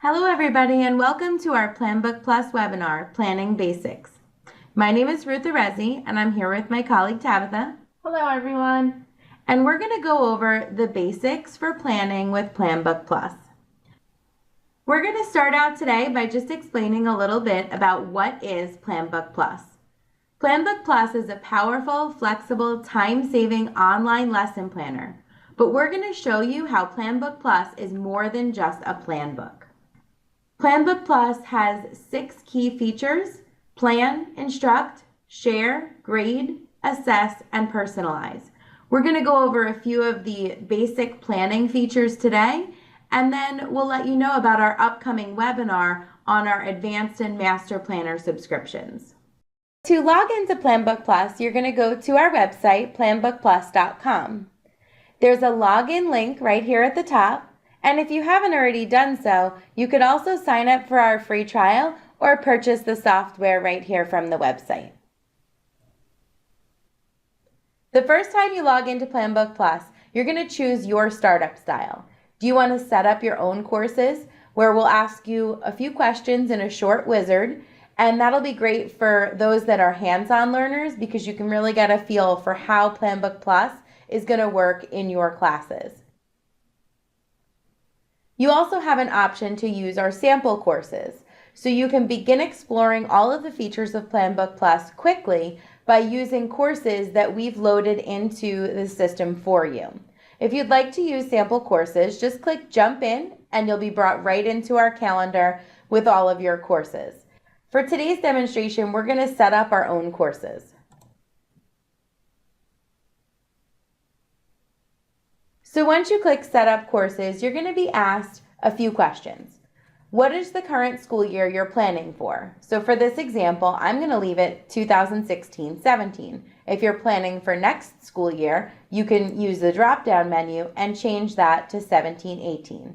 Hello everybody and welcome to our Planbook Plus webinar, Planning Basics. My name is Ruth Arezi and I'm here with my colleague Tabitha. Hello everyone. And we're going to go over the basics for planning with Planbook Plus. We're going to start out today by just explaining a little bit about what is Planbook Plus. Planbook Plus is a powerful, flexible, time-saving online lesson planner, but we're going to show you how Planbook Plus is more than just a plan book. Planbook Plus has 6 key features: plan, instruct, share, grade, assess, and personalize. We're going to go over a few of the basic planning features today, and then we'll let you know about our upcoming webinar on our Advanced and Master Planner subscriptions. To log into Planbook Plus, you're going to go to our website, planbookplus.com. There's a login link right here at the top. And if you haven't already done so, you could also sign up for our free trial or purchase the software right here from the website. The first time you log into Planbook Plus, you're going to choose your startup style. Do you want to set up your own courses where we'll ask you a few questions in a short wizard? And that'll be great for those that are hands-on learners because you can really get a feel for how Planbook Plus is going to work in your classes. You also have an option to use our sample courses, so you can begin exploring all of the features of Planbook Plus quickly by using courses that we've loaded into the system for you. If you'd like to use sample courses, just click Jump In and you'll be brought right into our calendar with all of your courses. For today's demonstration, we're going to set up our own courses. So once you click Set Up Courses, you're going to be asked a few questions. What is the current school year you're planning for? So for this example, I'm going to leave it 2016-17. If you're planning for next school year, you can use the drop-down menu and change that to 17-18.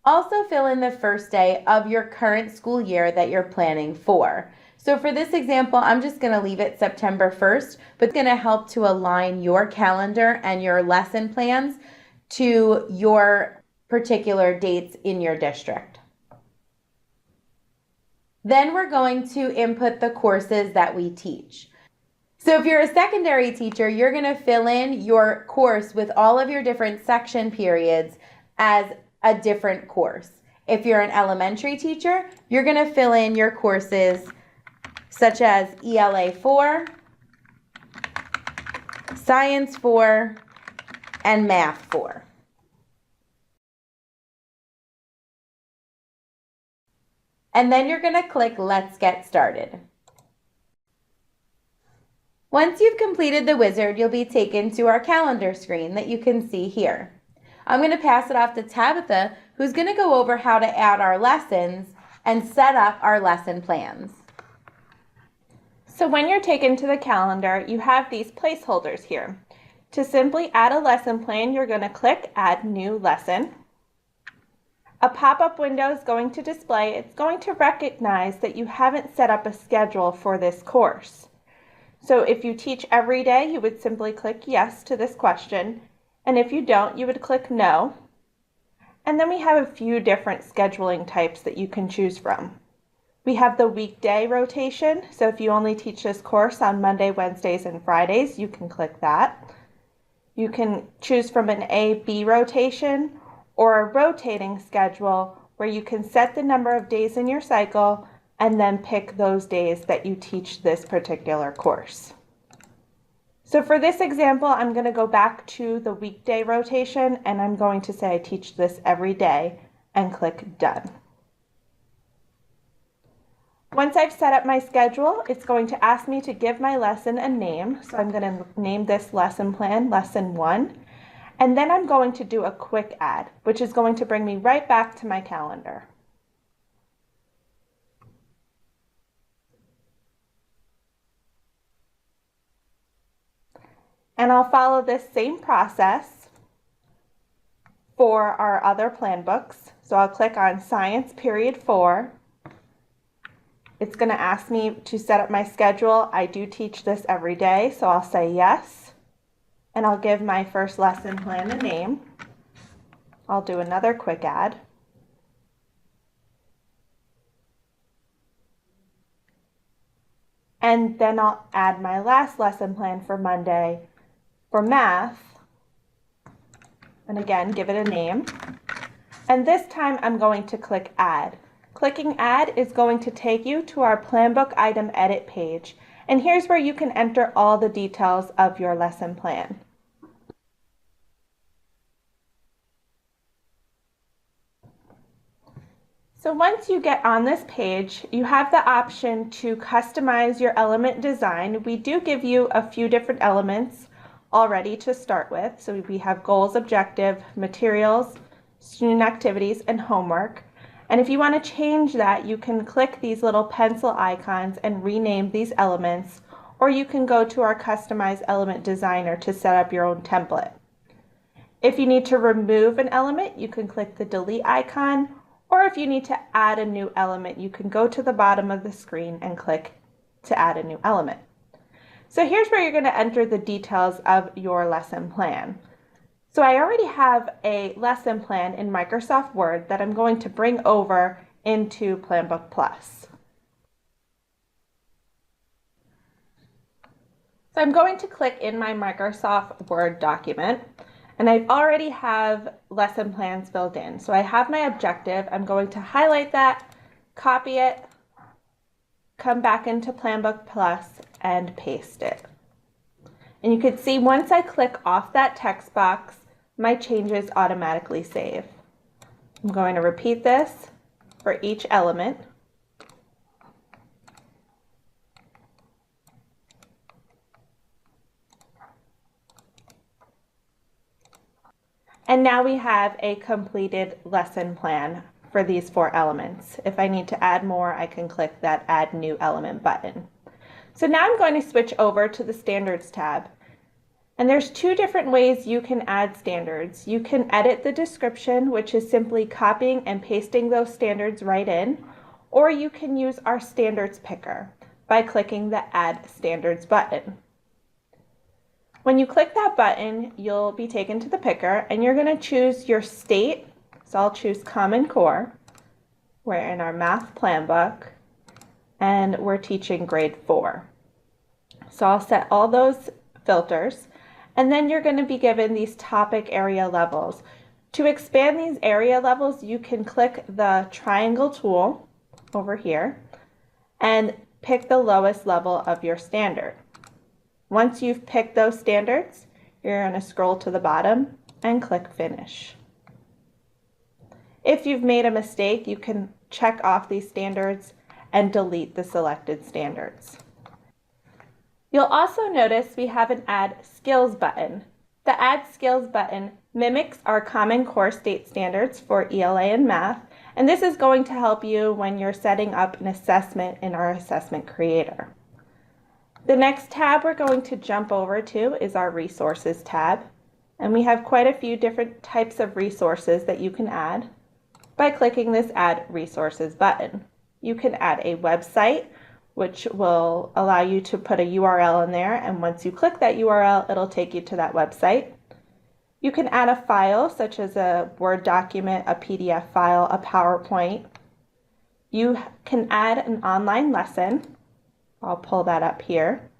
Also fill in the first day of your current school year that you're planning for. So for this example, I'm just going to leave it September 1st, but it's going to help to align your calendar and your lesson plans to your particular dates in your district. Then we're going to input the courses that we teach. So if you're a secondary teacher, you're going to fill in your course with all of your different section periods as a different course. If you're an elementary teacher, you're going to fill in your courses such as ELA 4, Science 4, and Math 4. And then you're going to click Let's Get Started. Once you've completed the wizard, you'll be taken to our calendar screen that you can see here. I'm going to pass it off to Tabitha, who's going to go over how to add our lessons and set up our lesson plans. So when you're taken to the calendar, you have these placeholders here. To simply add a lesson plan, you're going to click Add New Lesson. A pop-up window is going to display. It's going to recognize that you haven't set up a schedule for this course. So if you teach every day, you would simply click Yes to this question. And if you don't, you would click No. And then we have a few different scheduling types that you can choose from. We have the weekday rotation, so if you only teach this course on Monday, Wednesdays, and Fridays, you can click that. You can choose from an A-B rotation or a rotating schedule where you can set the number of days in your cycle and then pick those days that you teach this particular course. So for this example, I'm going to go back to the weekday rotation and I'm going to say I teach this every day and click Done. Once I've set up my schedule, it's going to ask me to give my lesson a name. So I'm going to name this lesson plan Lesson 1. And then I'm going to do a quick add, which is going to bring me right back to my calendar. And I'll follow this same process for our other plan books. So I'll click on Science Period 4. It's going to ask me to set up my schedule. I do teach this every day, so I'll say yes. And I'll give my first lesson plan a name. I'll do another quick add. and then I'll add my last lesson plan for Monday for math, and again, give it a name. And this time I'm going to click Add. Clicking Add is going to take you to our Planbook item edit page, and here's where you can enter all the details of your lesson plan. So once you get on this page, you have the option to customize your element design. We do give you a few different elements already to start with. So we have goals, objective, materials, student activities, and homework. And if you want to change that, you can click these little pencil icons and rename these elements, or you can go to our Customize Element Designer to set up your own template. If you need to remove an element, you can click the delete icon, or if you need to add a new element, you can go to the bottom of the screen and click to add a new element. So here's where you're going to enter the details of your lesson plan. So I already have a lesson plan in Microsoft Word that I'm going to bring over into Planbook Plus. So I'm going to click in my Microsoft Word document, and I already have lesson plans filled in. So I have my objective. I'm going to highlight that, copy it, come back into Planbook Plus, and paste it. And you can see once I click off that text box, my changes automatically save. I'm going to repeat this for each element. And now we have a completed lesson plan for these 4 elements. If I need to add more, I can click that Add New Element button. So now I'm going to switch over to the Standards tab. And there's 2 different ways you can add standards. You can edit the description, which is simply copying and pasting those standards right in, or you can use our standards picker by clicking the Add Standards button. When you click that button, you'll be taken to the picker, and you're going to choose your state. So I'll choose Common Core. We're in our math plan book, and we're teaching grade 4. So I'll set all those filters, and then you're going to be given these topic area levels. To expand these area levels, you can click the triangle tool over here and pick the lowest level of your standard. Once you've picked those standards, you're going to scroll to the bottom and click Finish. If you've made a mistake, you can check off these standards and delete the selected standards. You'll also notice we have an Add Skills button. The Add Skills button mimics our Common Core state standards for ELA and math, and this is going to help you when you're setting up an assessment in our Assessment Creator. The next tab we're going to jump over to is our Resources tab, and we have quite a few different types of resources that you can add by clicking this Add Resources button. You can add a website, which will allow you to put a URL in there, and once you click that URL, it'll take you to that website. You can add a file, such as a Word document, a PDF file, a PowerPoint. You can add an online lesson. I'll pull that up here.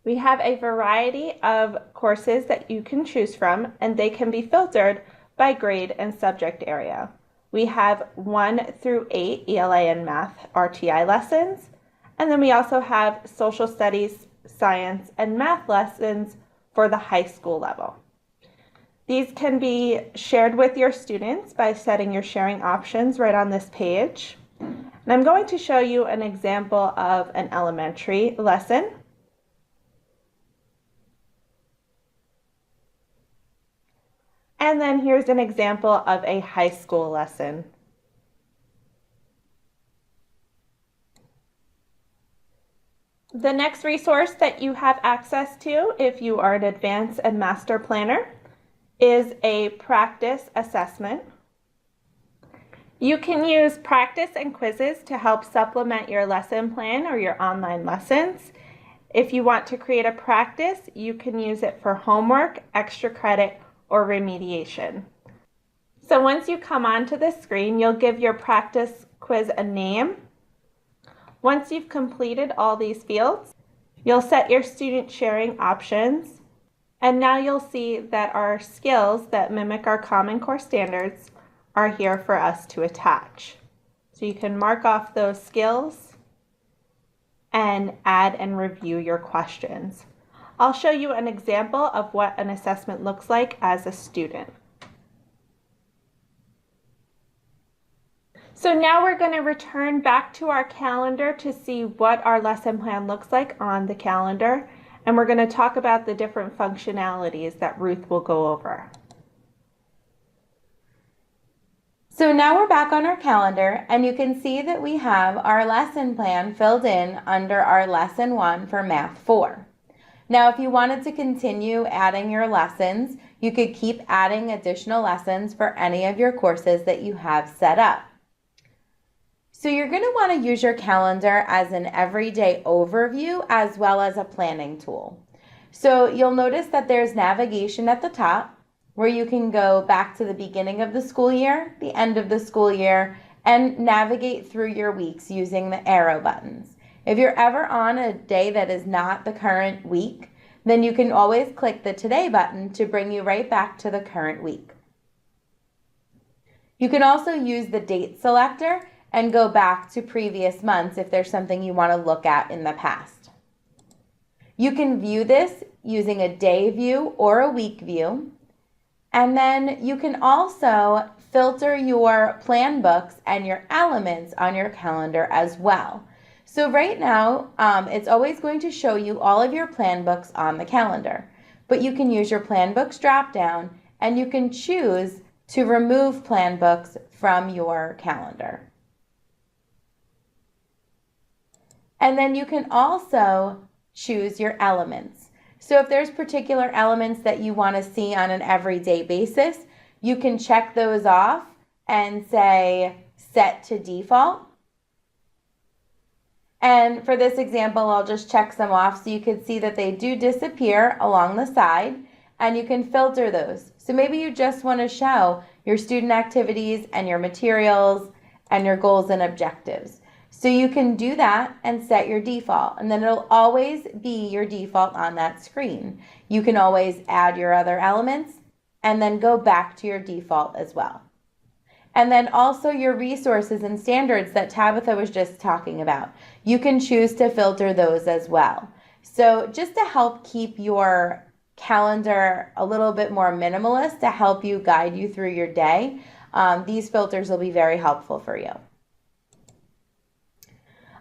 We have a variety of courses that you can choose from, and they can be filtered by grade and subject area. We have 1 through 8 ELA and math RTI lessons, and then we also have social studies, science, and math lessons for the high school level. These can be shared with your students by setting your sharing options right on this page. And I'm going to show you an example of an elementary lesson. And then here's an example of a high school lesson. The next resource that you have access to if you are an advanced and master planner is a practice assessment. You can use practice and quizzes to help supplement your lesson plan or your online lessons. If you want to create a practice, you can use it for homework, extra credit, or remediation. So once you come onto the screen, you'll give your practice quiz a name. Once you've completed all these fields, you'll set your student sharing options, and now you'll see that our skills that mimic our Common Core standards are here for us to attach. So you can mark off those skills and add and review your questions. I'll show you an example of what an assessment looks like as a student. So now we're going to return back to our calendar to see what our lesson plan looks like on the calendar, and we're going to talk about the different functionalities that Ruth will go over. So now we're back on our calendar, and you can see that we have our lesson plan filled in under our Lesson 1 for Math 4. Now, if you wanted to continue adding your lessons, you could keep adding additional lessons for any of your courses that you have set up. So you're going to want to use your calendar as an everyday overview as well as a planning tool. So you'll notice that there's navigation at the top where you can go back to the beginning of the school year, the end of the school year, and navigate through your weeks using the arrow buttons. If you're ever on a day that is not the current week, then you can always click the Today button to bring you right back to the current week. You can also use the date selector and go back to previous months if there's something you want to look at in the past. You can view this using a day view or a week view, and then you can also filter your plan books and your elements on your calendar as well. So right now, it's always going to show you all of your plan books on the calendar, but you can use your plan books drop down and you can choose to remove plan books from your calendar. And then you can also choose your elements. So if there's particular elements that you want to see on an everyday basis, you can check those off and say set to default. And for this example, I'll just check some off so you can see that they do disappear along the side, and you can filter those. So maybe you just want to show your student activities and your materials and your goals and objectives. So you can do that and set your default, and then it'll always be your default on that screen. You can always add your other elements and then go back to your default as well. And then also your resources and standards that Tabitha was just talking about. You can choose to filter those as well. So just to help keep your calendar a little bit more minimalist, to help you guide you through your day, these filters will be very helpful for you.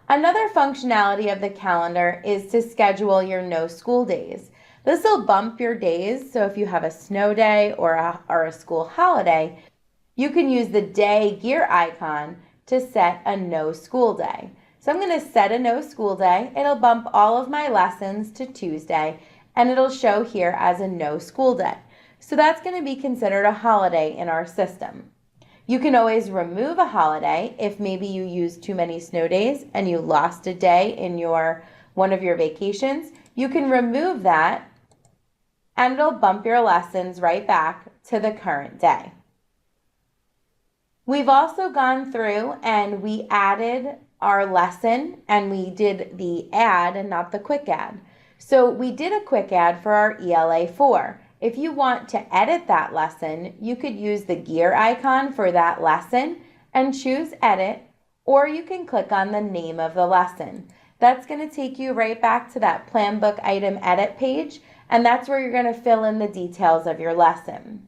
Another functionality of the calendar is to schedule your no school days. This will bump your days, so if you have a snow day or a school holiday, you can use the day gear icon to set a no school day. So I'm going to set a no school day. It'll bump all of my lessons to Tuesday, and it'll show here as a no school day. So that's going to be considered a holiday in our system. You can always remove a holiday if maybe you used too many snow days and you lost a day in one of your vacations. You can remove that and it'll bump your lessons right back to the current day. We've also gone through and we added our lesson, and we did the add and not the quick add. So we did a quick add for our ELA 4. If you want to edit that lesson, you could use the gear icon for that lesson and choose edit, or you can click on the name of the lesson. That's going to take you right back to that Planbook item edit page, and that's where you're going to fill in the details of your lesson.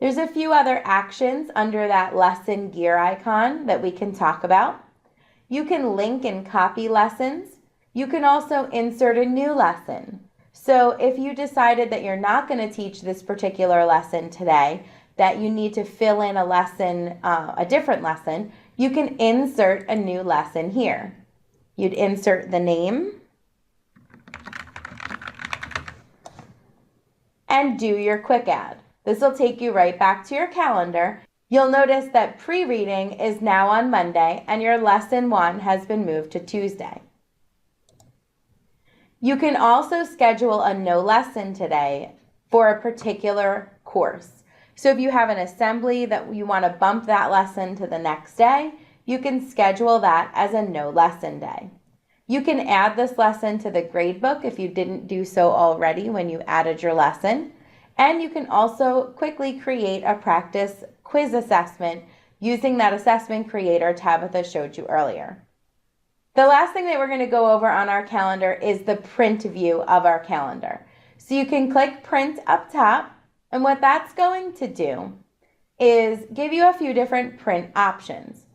There's a few other actions under that lesson gear icon that we can talk about. You can link and copy lessons. You can also insert a new lesson. So if you decided that you're not going to teach this particular lesson today, that you need to fill in a lesson, a different lesson, you can insert a new lesson here. You'd insert the name and do your quick add. This will take you right back to your calendar. You'll notice that pre-reading is now on Monday and your lesson 1 has been moved to Tuesday. You can also schedule a no lesson today for a particular course. So if you have an assembly that you want to bump that lesson to the next day, you can schedule that as a no lesson day. You can add this lesson to the gradebook if you didn't do so already when you added your lesson. And you can also quickly create a practice quiz assessment using that assessment creator Tabitha showed you earlier. The last thing that we're going to go over on our calendar is the print view of our calendar. So you can click print up top, and what that's going to do is give you a few different print options.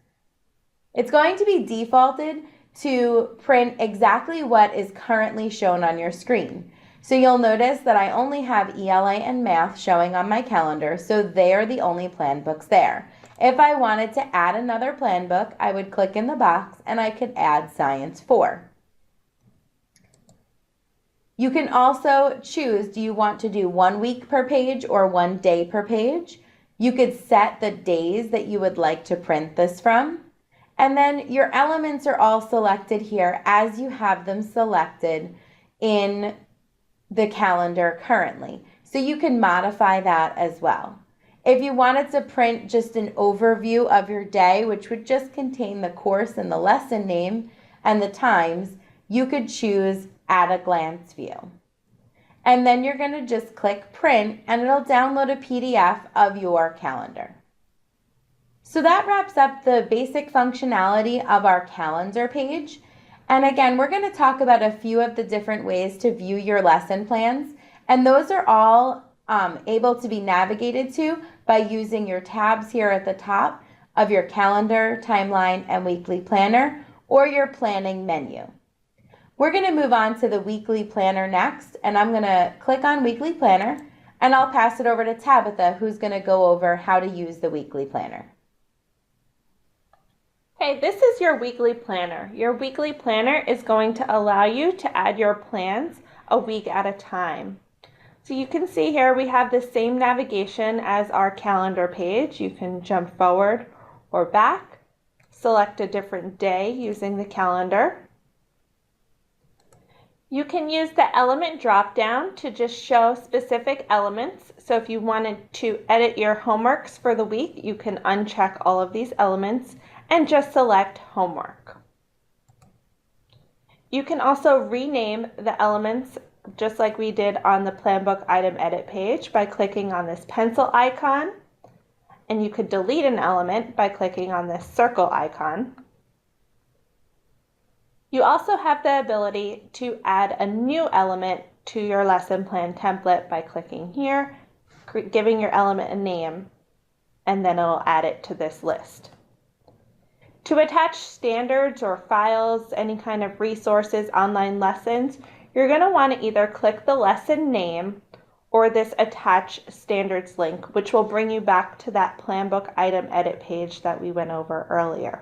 It's going to be defaulted to print exactly what is currently shown on your screen. So you'll notice that I only have ELA and math showing on my calendar, so they are the only plan books there. If I wanted to add another plan book, I would click in the box and I could add Science 4. You can also choose, do you want to do 1 week per page or 1 day per page? You could set the days that you would like to print this from. And then your elements are all selected here as you have them selected in the calendar currently. So you can modify that as well. If you wanted to print just an overview of your day, which would just contain the course and the lesson name and the times, you could choose at a glance view. And then you're going to just click print and it'll download a PDF of your calendar. So that wraps up the basic functionality of our calendar page. And again, we're going to talk about a few of the different ways to view your lesson plans. And those are all able to be navigated to by using your tabs here at the top of your calendar, timeline, and weekly planner, or your planning menu. We're going to move on to the weekly planner next, and I'm going to click on weekly planner, and I'll pass it over to Tabitha, who's going to go over how to use the weekly planner. Okay, this is your weekly planner. Your weekly planner is going to allow you to add your plans a week at a time. So you can see here we have the same navigation as our calendar page. You can jump forward or back, select a different day using the calendar. You can use the element drop-down to just show specific elements. So if you wanted to edit your homeworks for the week, you can uncheck all of these elements and just select homework. You can also rename the elements just like we did on the Planbook item edit page by clicking on this pencil icon, and you could delete an element by clicking on this circle icon. You also have the ability to add a new element to your lesson plan template by clicking here, giving your element a name, and then it'll add it to this list. To attach standards or files, any kind of resources, online lessons, you're going to want to either click the lesson name or this attach standards link, which will bring you back to that Planbook item edit page that we went over earlier.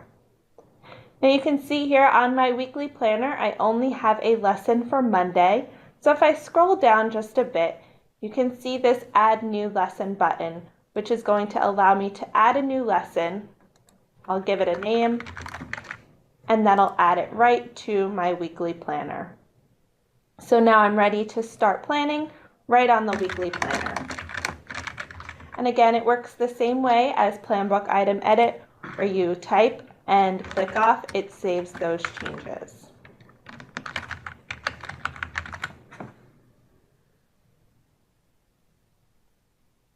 Now you can see here on my weekly planner, I only have a lesson for Monday. So if I scroll down just a bit, you can see this add new lesson button, which is going to allow me to add a new lesson. I'll give it a name, and that'll add it right to my weekly planner. So now I'm ready to start planning right on the weekly planner. And again, it works the same way as Planbook item edit, where you type and click off, it saves those changes.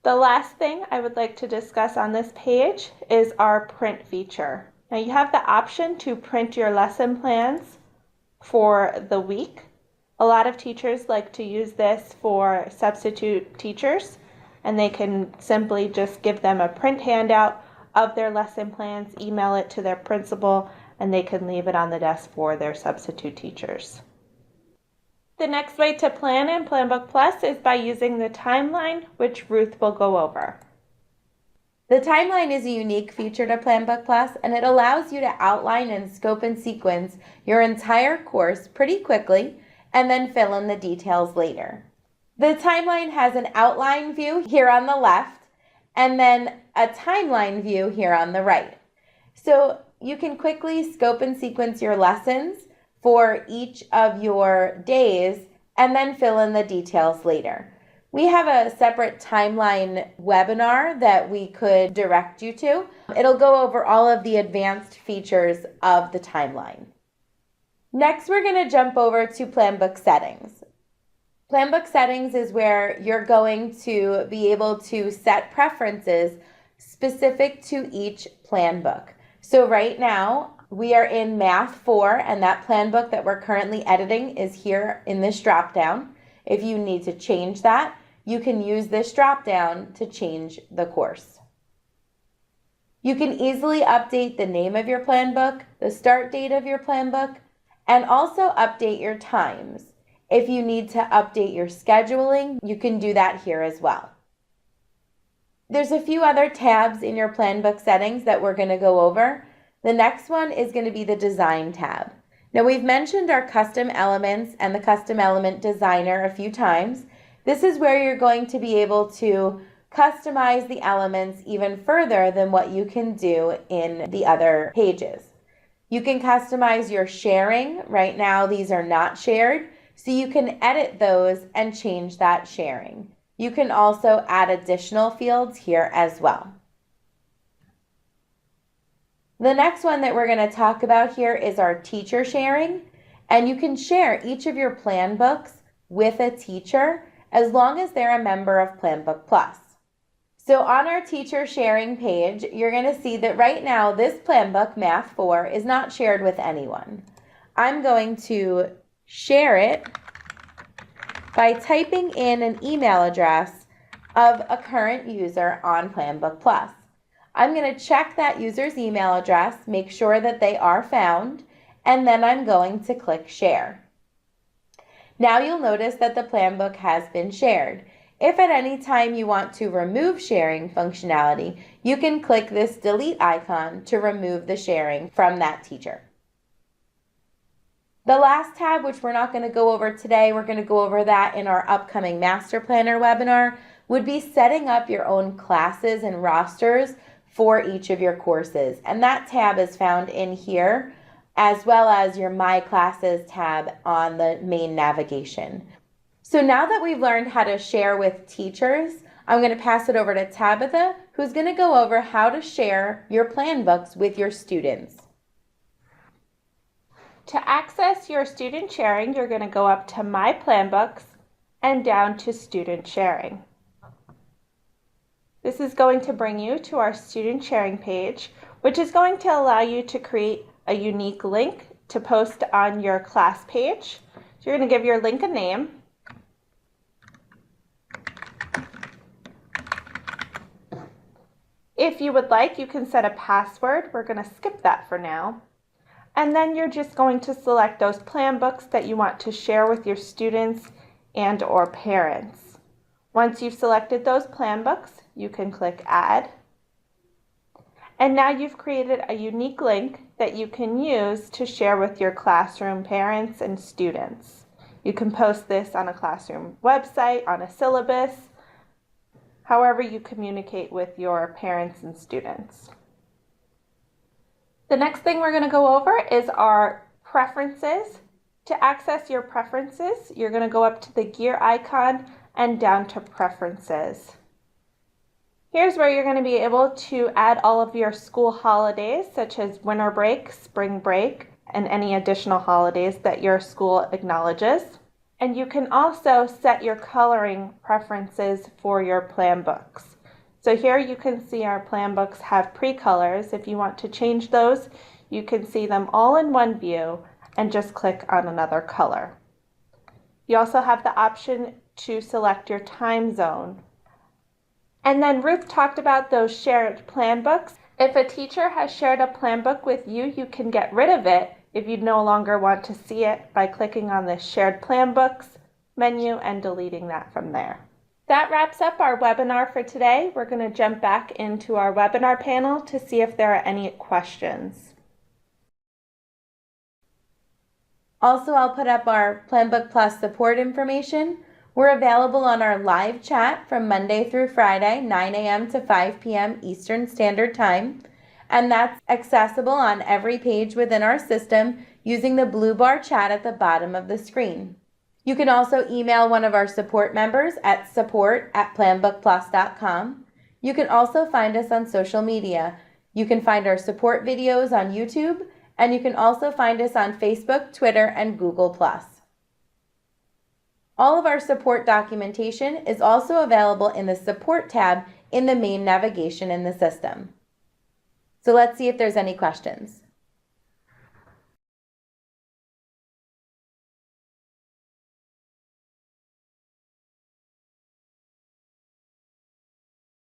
The last thing I would like to discuss on this page is our print feature. Now you have the option to print your lesson plans for the week. A lot of teachers like to use this for substitute teachers, and they can simply just give them a print handout of their lesson plans, email it to their principal, and they can leave it on the desk for their substitute teachers. The next way to plan in Planbook Plus is by using the timeline, which Ruth will go over. The timeline is a unique feature to Planbook Plus, and it allows you to outline and scope and sequence your entire course pretty quickly and then fill in the details later. The timeline has an outline view here on the left and then a timeline view here on the right. So you can quickly scope and sequence your lessons for each of your days and then fill in the details later. We have a separate timeline webinar that we could direct you to. It'll go over all of the advanced features of the timeline. Next, we're going to jump over to Planbook settings. Planbook settings is where you're going to be able to set preferences specific to each plan book. So right now, we are in Math 4, and that plan book that we're currently editing is here in this drop-down. If you need to change that, you can use this drop-down to change the course. You can easily update the name of your plan book, the start date of your plan book, and also update your times. If you need to update your scheduling, you can do that here as well. There's a few other tabs in your plan book settings that we're going to go over. The next one is going to be the Design tab. Now, we've mentioned our custom elements and the custom element designer a few times. This is where you're going to be able to customize the elements even further than what you can do in the other pages. You can customize your sharing. Right now, these are not shared, so you can edit those and change that sharing. You can also add additional fields here as well. The next one that we're going to talk about here is our teacher sharing, and you can share each of your plan books with a teacher as long as they're a member of Planbook Plus. So on our teacher sharing page, you're going to see that right now this plan book, Math 4, is not shared with anyone. I'm going to share it by typing in an email address of a current user on Planbook Plus. I'm going to check that user's email address, make sure that they are found, and then I'm going to click Share. Now you'll notice that the plan book has been shared. If at any time you want to remove sharing functionality, you can click this delete icon to remove the sharing from that teacher. The last tab, which we're not going to go over today, we're going to go over that in our upcoming Master Planner webinar, would be setting up your own classes and rosters for each of your courses. And that tab is found in here, as well as your My Classes tab on the main navigation. So now that we've learned how to share with teachers, I'm going to pass it over to Tabitha, who's going to go over how to share your plan books with your students. To access your student sharing, you're going to go up to My Plan Books and down to Student Sharing. This is going to bring you to our student sharing page, which is going to allow you to create a unique link to post on your class page. So you're going to give your link a name. If you would like, you can set a password. We're going to skip that for now. And then you're just going to select those plan books that you want to share with your students and or parents. Once you've selected those plan books, you can click Add. And now you've created a unique link that you can use to share with your classroom parents and students. You can post this on a classroom website, on a syllabus, however you communicate with your parents and students. The next thing we're going to go over is our preferences. To access your preferences, you're going to go up to the gear icon and down to preferences. Here's where you're going to be able to add all of your school holidays, such as winter break, spring break, and any additional holidays that your school acknowledges. And you can also set your coloring preferences for your plan books. So here you can see our plan books have pre-colors. If you want to change those, you can see them all in one view and just click on another color. You also have the option to select your time zone. And then Ruth talked about those shared plan books. If a teacher has shared a plan book with you, you can get rid of it if you no longer want to see it by clicking on the Shared Plan Books menu and deleting that from there. That wraps up our webinar for today. We're going to jump back into our webinar panel to see if there are any questions. Also, I'll put up our Planbook Plus support information. We're available on our live chat from Monday through Friday, 9 a.m. to 5 p.m. Eastern Standard Time. And that's accessible on every page within our system using the blue bar chat at the bottom of the screen. You can also email one of our support members at support@planbookplus.com. You can also find us on social media. You can find our support videos on YouTube, and you can also find us on Facebook, Twitter, and Google+. All of our support documentation is also available in the Support tab in the main navigation in the system. So let's see if there's any questions.